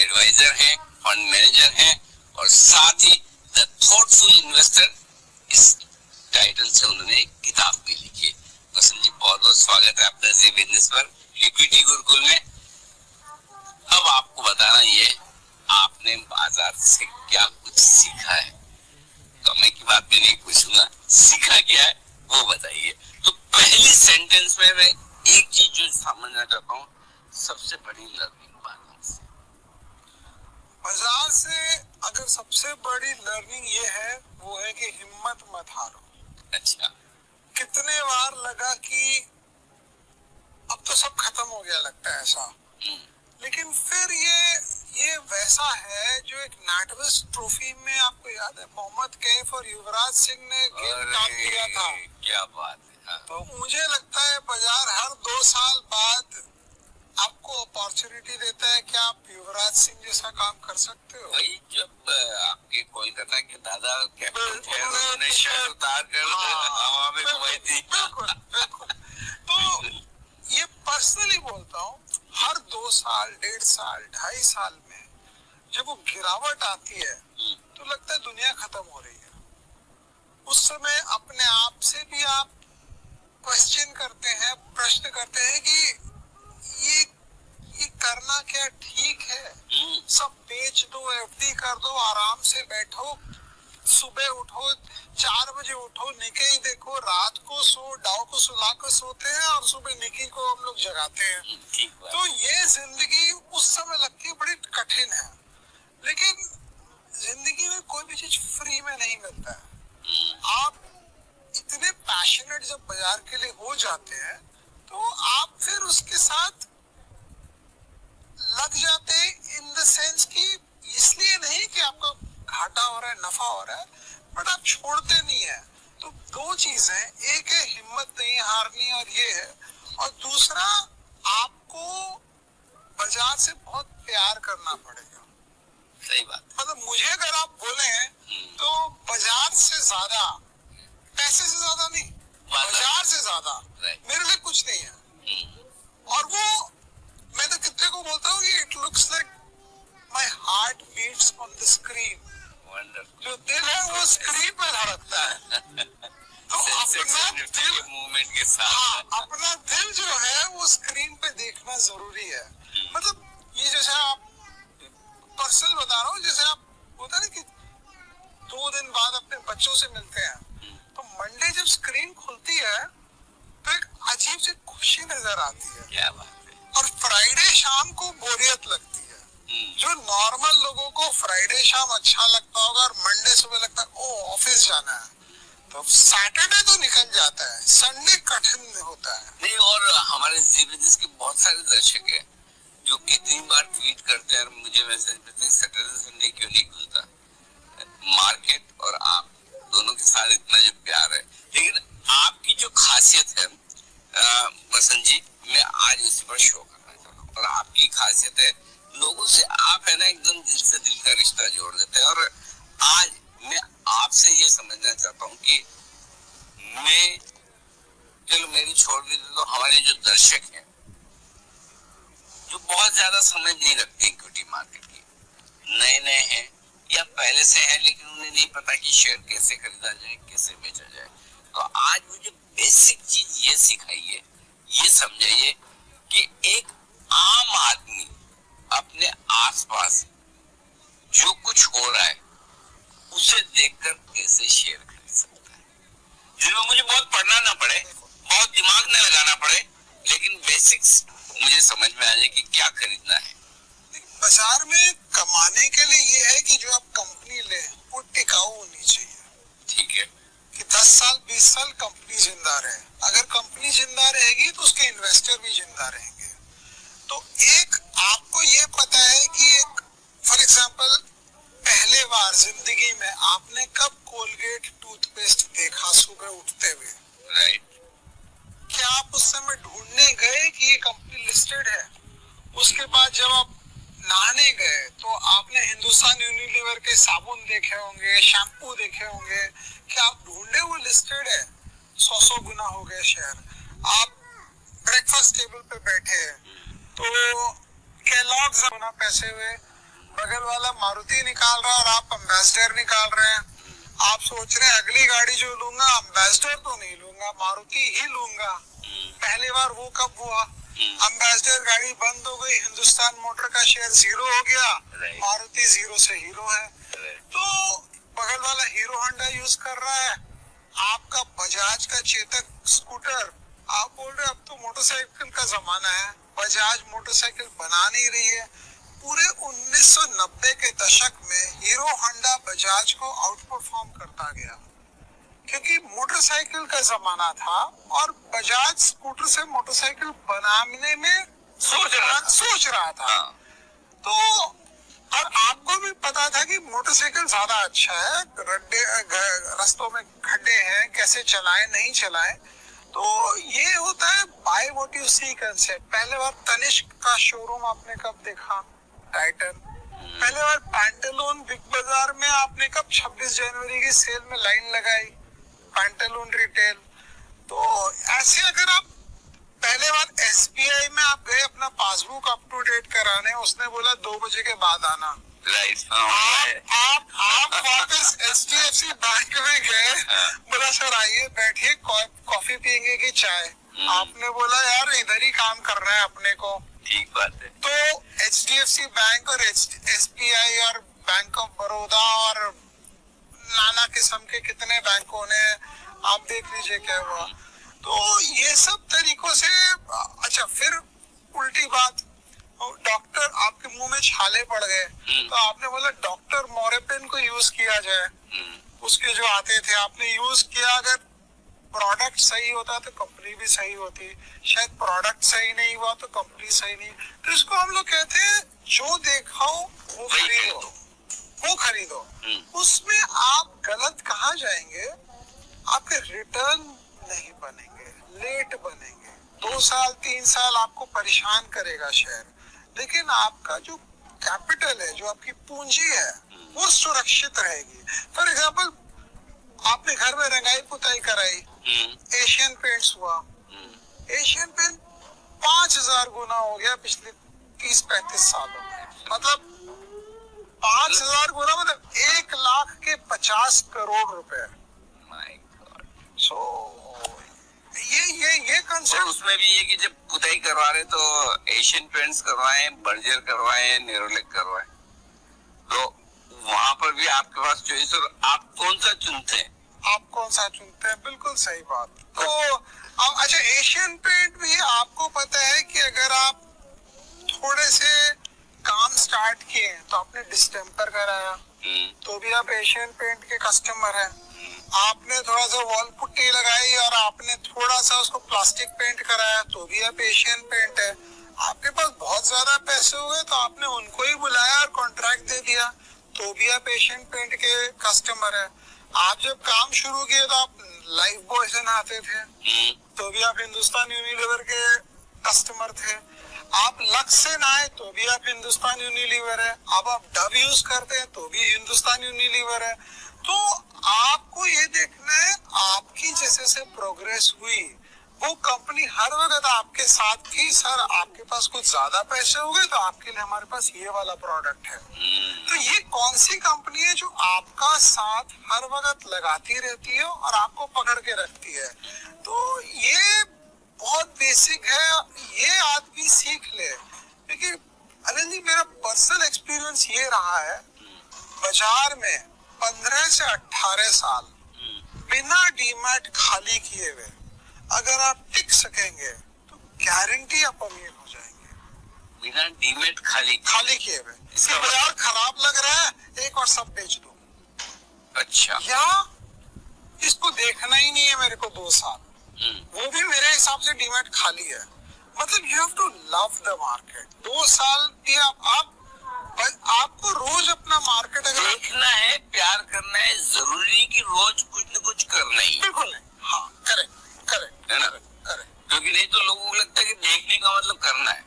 Adviser हैं, fund manager हैं और साथ ही द थॉटफुल इन्वेस्टर, इस टाइटल से उन्होंने एक किताब भी लिखी है। वसंत जी, बहुत बहुत स्वागत है आपका जी बिजनेस पर, इक्विटी गुरुकुल में। अब आपको बताना ये, आपने बाजार से क्या कुछ सीखा है। कमाई की बात मैं नहीं पूछूंगा, सीखा क्या है वो बताइए। तो पहली सेंटेंस में मैं एक चीज जो समझना चाहता हूँ, सबसे बड़ी लर्निंग बाजार से। बाजार से अगर सबसे बड़ी लर्निंग ये है, वो है कि हिम्मत मत हारो। अच्छा, कितने बार लगा कि अब तो सब खत्म हो गया, लगता है ऐसा, लेकिन फिर ये वैसा है जो एक नाटविस ट्रॉफी में, आपको याद है मोहम्मद कैफ और युवराज सिंह ने गेम काट दिया था। क्या बात है। हाँ। तो मुझे लगता है बाजार हर 2 साल बाद आपको अपॉर्चुनिटी देता है कि आप युवराज सिंह जैसा काम कर सकते हो। वही जब आपके कोलकाता के दादा कैप्टन थे, उन्होंने शर्ट उतार कर हवा में घुमाई थी। बिल्कुल बिल्कुल। तो ये पर्सनली बोलता हूँ, हर 2 साल, 1.5 साल, 2.5 साल में जब वो गिरावट आती है तो लगता है दुनिया खत्म हो रही है। उस समय अपने आप से भी आप क्वेश्चन करते हैं, प्रश्न करते हैं कि ये करना क्या ठीक है। सब बेच दो, एफडी कर दो, आराम से बैठो, सुबह उठो, 4 बजे उठो, निकी देखो, रात को सो, डाउ को सुला कर सोते हैं और सुबह निकी को हम लोग जगाते हैं। तो ये जिंदगी उस समय लगती है बड़ी कठिन है, लेकिन जिंदगी में कोई भी चीज फ्री में नहीं मिलता है। आप इतने पैशनेट जब बाजार के लिए हो जाते हैं तो आप फिर उसके साथ लग जाते हैं, इन द सेंस कि इसलिए नहीं कि आपको घाटा हो रहा है, नफा हो रहा है, बट आप छोड़ते नहीं है। तो 2 चीजें, एक है हिम्मत नहीं हारनी और ये है, और दूसरा आपको बाजार से बहुत प्यार करना पड़ेगा। सही बात। मतलब मुझे अगर आप बोले तो बाजार से ज्यादा, पैसे से ज्यादा नहीं, बाजार से ज्यादा मेरे लिए कुछ नहीं है। और वो मैं तो कितने को बोलता हूँ कि it looks like my heart beats on the screen. जो दिल है वो स्क्रीन पे धड़कता है। तो अपना दिल मूवमेंट के साथ, हाँ, अपना दिल जो है वो स्क्रीन पे देखना जरूरी है। मतलब ये जैसे आप पर्सनल बता रहा हूँ, जैसे आप होता है ना कि 2 दिन बाद अपने बच्चों से मिलते हैं, तो मंडे जब स्क्रीन खुलती है तो एक अजीब सी खुशी नजर आती है। क्या बात है। और फ्राइडे शाम को बोरियत लगती है। जो नॉर्मल लोगों को फ्राइडे शाम अच्छा लगता होगा और मंडे सुबह लगता है ओ ऑफिस जाना है, तो सैटरडे तो निकल जाता है, संडे कठिन होता है। नहीं, और हमारे जी बिजनेस के बहुत सारे दर्शक हैं जो कितनी बार ट्वीट करते हैं, मुझे मैसेज भेजते हैं सैटरडे संडे क्यों नहीं खुलता। मार्केट और आप दोनों के साथ इतना जो प्यार है, लेकिन आपकी जो खासियत है वसंत जी, मैं आज उसी पर शो करना चाहता हूँ। और आपकी खासियत है, लोगों से आप है ना एकदम दिल से दिल का रिश्ता जोड़ देते हैं। और आज मैं आपसे ये समझना चाहता हूँ कि मैं, चलो मेरी छोड़ भी दे, तो हमारे जो दर्शक हैं जो बहुत ज्यादा समझ नहीं रखते इक्विटी मार्केट की, नए नए हैं या पहले से हैं, लेकिन उन्हें नहीं पता कि शेयर कैसे खरीदा जाए, कैसे बेचा जाए, तो आज मुझे बेसिक चीज ये सिखाइए, ये समझाइए कि एक आम आदमी अपने आसपास जो कुछ हो रहा है उसे देखकर कैसे शेयर खरीद सकता है, जिसमें मुझे बहुत पढ़ना ना पड़े, बहुत दिमाग न लगाना पड़े, लेकिन बेसिक्स मुझे समझ में आ जाए कि क्या खरीदना है। बाजार में कमाने के लिए ये है कि जो आप कंपनी ले वो टिकाऊ होनी चाहिए। ठीक है कि 10 साल 20 साल कंपनी जिंदा रहे। अगर कंपनी जिंदा रहेगी तो उसके इन्वेस्टर भी जिंदा रहेंगे। तो एक आपको ये पता है कि एक फॉर एग्जांपल पहले बार जिंदगी में आपने कब कोलगेट टूथपेस्ट देखा सुबह उठते हुए? राइट। क्या आप उस समय ढूंढने गए कि ये कंपनी लिस्टेड है? उसके बाद जब आप नहाने गए तो आपने हिंदुस्तान यूनिलीवर के साबुन देखे होंगे, शैम्पू देखे होंगे, क्या आप ढूंढे वो लिस्टेड है? 100 गुना हो गए शेयर। आप ब्रेकफास्ट टेबल पे बैठे हैं तो केलॉग्स गुना पैसे हुए, बगल वाला मारुति निकाल रहा है और आप अम्बेसडर निकाल रहे हैं। आप सोच रहे हैं अगली गाड़ी जो लूंगा अम्बेसडर तो नहीं लूंगा, मारुति ही लूंगा। पहली बार वो कब हुआ? अम्बेसडर गाड़ी बंद हो गई, हिंदुस्तान मोटर का शेयर 0 हो गया, मारुति 0 से हीरो है। तो बगल वाला हीरो होंडा यूज कर रहा है, आपका बजाज का चेतक स्कूटर, आप बोल रहे अब तो मोटरसाइकिल का जमाना है, बजाज मोटरसाइकिल बना नहीं रही है। पूरे 1990 के दशक में हीरो होंडा बजाज को आउट परफॉर्म करता गया, क्योंकि मोटरसाइकिल का जमाना था और बजाज स्कूटर से मोटरसाइकिल बनाने में सोच रहा था। तो और आपको भी पता था कि मोटरसाइकिल ज्यादा अच्छा है, रास्तों में खड्डे हैं, कैसे चलाएं नहीं चलाएं। तो ये होता है by what you see concept. पहले बार तनिष्क का शोरूम आपने कब देखा? टाइटन। पहले बार पैंटालून बिग बाजार में आपने कब 26 जनवरी की सेल में लाइन लगाई? Pantaloon retail. तो ऐसे अगर आप पहले बार SBI में आप गए अपना पासबुक अप टू डेट कराने, उसने बोला 2 बजे के बाद आना। आप वापस HDFC बैंक में गए, बोला सर आइए बैठिए, कॉफी पियेंगे कि चाय? आपने बोला यार इधर ही काम कर रहा है अपने को। ठीक बात है। तो HDFC बैंक और SBI और बैंक ऑफ बड़ौदा और नाना किस्म के कितने बैंकों ने, आप देख लीजिए क्या हुआ। तो ये सब तरीकों से अच्छा, फिर उल्टी बात, डॉक्टर आपके मुंह में छाले पड़ गए तो आपने बोला डॉक्टर मोरेपिन को यूज किया जाए। उसके जो आते थे आपने यूज किया, अगर प्रोडक्ट सही होता तो कंपनी भी सही होती, शायद प्रोडक्ट सही नहीं हुआ तो कंपनी सही नहीं। तो इसको हम लोग कहते हैं जो देखो वो खरीदो, वो खरीदो। उसमें आप गलत कहाँ जाएंगे? आपके रिटर्न नहीं बनेंगे, लेट बनेंगे, 2 साल 3 साल आपको परेशान करेगा शेयर, लेकिन आपका जो कैपिटल है, जो आपकी पूंजी है, वो सुरक्षित रहेगी। फॉर एग्जाम्पल आपने घर में रंगाई पुताई कराई, एशियन पेंट्स हुआ, एशियन पेंट 5000 गुना हो गया पिछले 30-35 सालों में। मतलब 5000 गुना मतलब 1,50,000 करोड़ रुपए। सो ये कंसेप्ट। उसमें भी ये कि जब पुताई करवा रहे तो एशियन पेंट्स करवाए, बर्जर करवाए, नेरोलेक करवाए, तो वहाँ पर भी आपके पास चॉइस, और आप कौन सा चुनते हैं? आप कौन सा चुनते हैं? बिल्कुल सही बात। तो अच्छा, एशियन पेंट भी आपको पता है कि अगर आप थोड़े से काम स्टार्ट किए तो आपने डिस्टेम्पर कराया तो भी आप एशियन पेंट के कस्टमर हैं। आपने थोड़ा सा वॉल पुट्टी लगाई और आपने थोड़ा सा उसको प्लास्टिक पेंट कराया तो भी आप एशियन पेंट है। आपके पास बहुत ज्यादा पैसे हुए तो आपने उनको ही बुलाया और कॉन्ट्रैक्ट दे दिया तो भी आप एशियन पेंट के कस्टमर है। आप जब काम शुरू किए तो आप लाइफ बॉय से नहाते थे तो भी आप हिंदुस्तान यूनिलीवर के कस्टमर थे। आप लक्स से नहाए तो भी आप हिंदुस्तान यूनिलीवर है। अब आप डव यूज करते हैं तो भी हिंदुस्तान यूनिलीवर है। तो आपको ये देखना है आपकी जैसे प्रोग्रेस हुई वो कंपनी हर वक्त आपके साथ थी। सर आपके पास कुछ ज्यादा पैसे हो गए तो आपके लिए हमारे पास ये वाला प्रोडक्ट है। तो ये कौन सी कंपनी है जो आपका साथ हर वक्त लगाती रहती है और आपको पकड़ के रखती है? तो ये बहुत बेसिक है, ये आदमी सीख ले। क्योंकि अनिल जी, मेरा पर्सनल एक्सपीरियंस ये रहा है, बाजार में 15 से 18 साल बिना डीमैट खाली किए हुए अगर आप टिक सकेंगे तो गारंटी आप अमीर हो जाएंगे। बिना डीमैट खाली किए हुए। इसका बाजार खराब लग रहा है, एक और सब बेच दो। अच्छा, या इसको देखना ही नहीं है मेरे को 2 साल, वो भी मेरे हिसाब से डीमैट खाली है। मतलब you have to love the market. 2 साल भी आपको रोज अपना मार्केट अगर देखना है, प्यार करना है, जरूरी नहीं कि रोज कुछ न कुछ करना ही। बिल्कुल नहीं। हाँ, करेक्ट है ना? क्योंकि नहीं तो लोगों को लगता है कि देखने का मतलब करना है।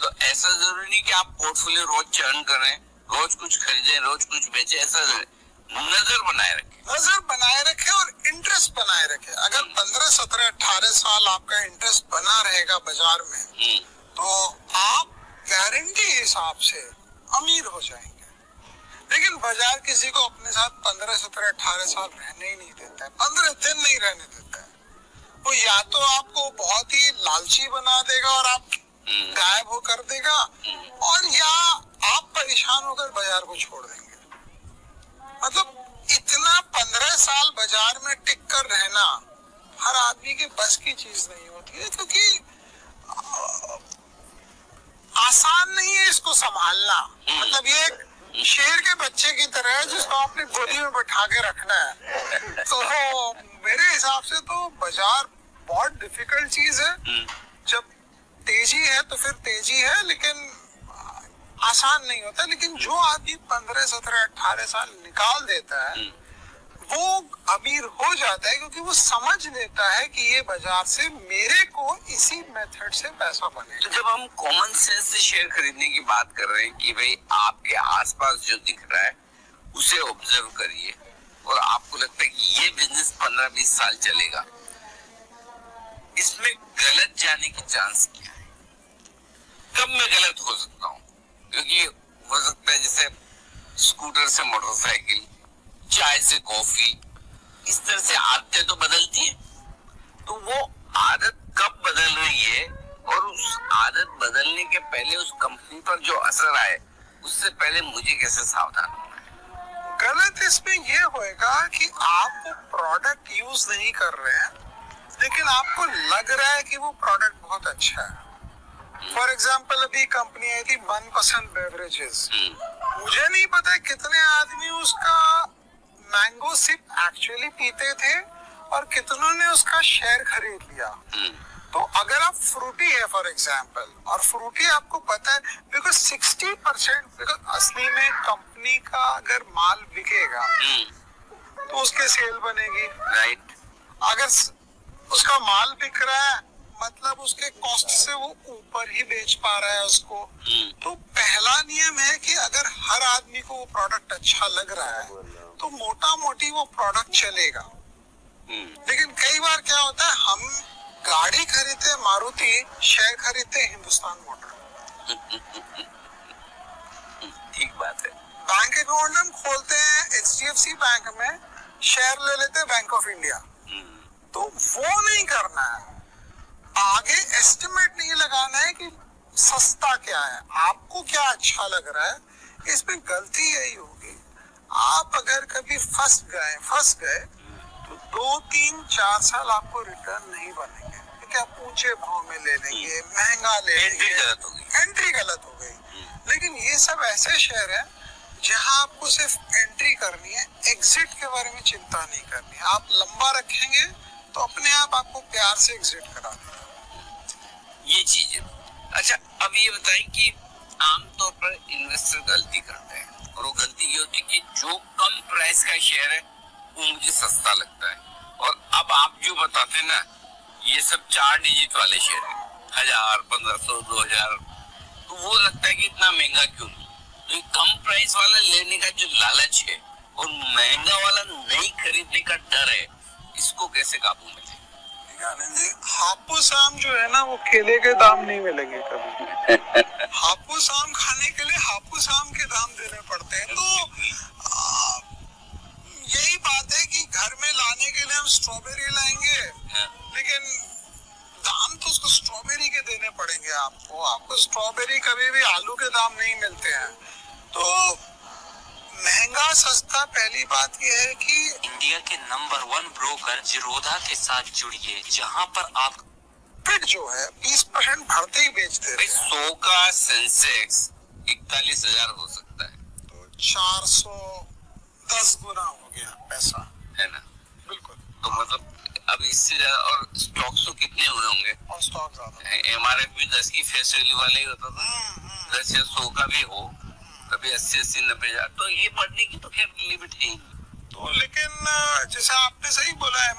तो ऐसा जरूरी नहीं कि आप पोर्टफोलियो रोज चर्न करें, रोज कुछ खरीदें, रोज कुछ बेचें। ऐसा नजर बनाए रखे और इंटरेस्ट बनाए रखे। अगर 15, 17, 18 साल आपका इंटरेस्ट बना रहेगा बाजार में तो आप गारंटी हिसाब से अमीर हो जाएंगे। लेकिन बाजार किसी को अपने साथ 15, 17, 18 साल रहने ही नहीं देता है, 15 दिन नहीं रहने देता है। वो या तो आपको बहुत ही लालची बना देगा और आप गायब हो कर देगा, और या आप परेशान होकर बाजार को छोड़ देंगे। मतलब इतना 15 साल बाजार में टिक कर रहना हर आदमी के बस की चीज नहीं होती है, क्योंकि आसान नहीं है इसको संभालना। मतलब ये एक शेर के बच्चे की तरह है जिसको आपने गोदी में बैठा के रखना है। तो मेरे हिसाब से तो बाजार बहुत डिफिकल्ट चीज है। जब तेजी है तो फिर तेजी है, लेकिन आसान नहीं होता। लेकिन जो आदमी 15, 17, 18 साल निकाल देता है वो अमीर हो जाता है, क्योंकि वो समझ लेता है कि ये बाजार से मेरे को इसी मेथड से पैसा बनेगा। तो जब हम कॉमन सेंस से शेयर खरीदने की बात कर रहे हैं कि भाई आपके आसपास जो दिख रहा है उसे ऑब्जर्व करिए, और आपको लगता है कि ये बिजनेस 15-20 साल चलेगा, इसमें गलत जाने की चांस क्या है? कब मैं गलत हो सकता हूँ? क्योंकि हो सकता है जैसे स्कूटर से मोटरसाइकिल, चाय से कॉफी, इस तरह से आदतें तो बदलती है। तो वो आदत कब बदल रही है, और उस आदत बदलने के पहले उस कंपनी पर जो असर आए उससे पहले मुझे कैसे सावधान होना है? गलत इसमें ये होएगा कि आप वो प्रोडक्ट यूज नहीं कर रहे हैं, लेकिन आपको लग रहा है कि वो प्रोडक्ट बहुत अच्छा है। फॉर एग्जाम्पल अभी कंपनी आई थी मनपसंद बेवरेजेस, मुझे नहीं पता कितने आदमी उसका मैंगो सिप एक्चुअली पीते थे और कितनों ने उसका शेयर खरीद लिया। तो अगर आप फ्रूटी है फॉर एग्जाम्पल, और फ्रूटी आपको पता है बिकॉज 60%, बिकॉज असली में कंपनी का अगर माल बिकेगा तो उसके सेल बनेगी, राइट? अगर उसका माल बिक रहा है मतलब उसके कॉस्ट से वो ऊपर ही बेच पा रहा है उसको। तो पहला नियम है कि अगर हर आदमी को वो प्रोडक्ट अच्छा लग रहा है तो मोटा मोटी वो प्रोडक्ट चलेगा। लेकिन कई बार क्या होता है, हम गाड़ी खरीदते मारुति, शेयर खरीदते हिंदुस्तान मोटर। ठीक बात है। बैंक अकाउंट हम खोलते हैं HDFC बैंक में, शेयर ले लेते हैं बैंक ऑफ इंडिया। तो वो नहीं करना है, आगे एस्टिमेट नहीं लगाना है कि सस्ता क्या है, आपको क्या अच्छा लग रहा है। इसमें गलती यही होगी, आप अगर कभी फंस गए तो 2, 3, 4 साल आपको रिटर्न नहीं बनेंगे, क्योंकि आप ऊंचे भाव में ले लेंगे, महंगा ले लेंगे, एंट्री गलत हो गई। लेकिन ये सब ऐसे शेयर है जहां आपको सिर्फ एंट्री करनी है, एग्जिट के बारे में चिंता नहीं करनी है। आप लंबा रखेंगे तो अपने आप आपको प्यार से एग्जिट करा देगा। ये चीज है। अच्छा, अब ये बताएं कि आमतौर पर इन्वेस्टर गलती करते हैं, और वो गलती ये होती है कि जो कम प्राइस का शेयर है वो मुझे सस्ता लगता है, और अब आप जो बताते हैं ना, ये सब 4 डिजिट वाले शेयर है, 1000, 1500, 2000, तो वो लगता है कि इतना महंगा क्यों नहीं। तो ये कम प्राइस वाला लेने का जो लालच है और महंगा वाला नहीं खरीदने का डर है, इसको कैसे काबू में लें? हापुस आम जो है ना वो केले के दाम नहीं मिलेंगे कभी। हापुस आम खाने के लिए हापुस आम के दाम देने पड़ते हैं। तो यही बात है कि घर में लाने के लिए हम स्ट्रॉबेरी लाएंगे, लेकिन दाम तो उसको स्ट्रॉबेरी के देने पड़ेंगे। आपको स्ट्रॉबेरी कभी भी आलू के दाम नहीं मिलते हैं। तो महंगा सस्ता, पहली बात यह है कि इंडिया के नंबर 1 ब्रोकर जिरोधा के साथ जुड़िए, जहां पर आप फिट जो है 20% भरते ही बेचते हैं। 100 का सेंसेक्स 41,000 हो सकता है, तो 410 गुना हो गया पैसा, है ना? बिल्कुल। तो मतलब अब इससे ज्यादा, और स्टॉक्स तो कितने हुए होंगे, और स्टॉक ज्यादा, MRF भी 10 की फेस वैल्यू वाला ही होता था, 10 या 100 का भी हो, कभी 80, 90 हजार, तो ये बढ़ने की तो खैर लिमिट है ही। तो लेकिन जैसे आपने सही बोला है,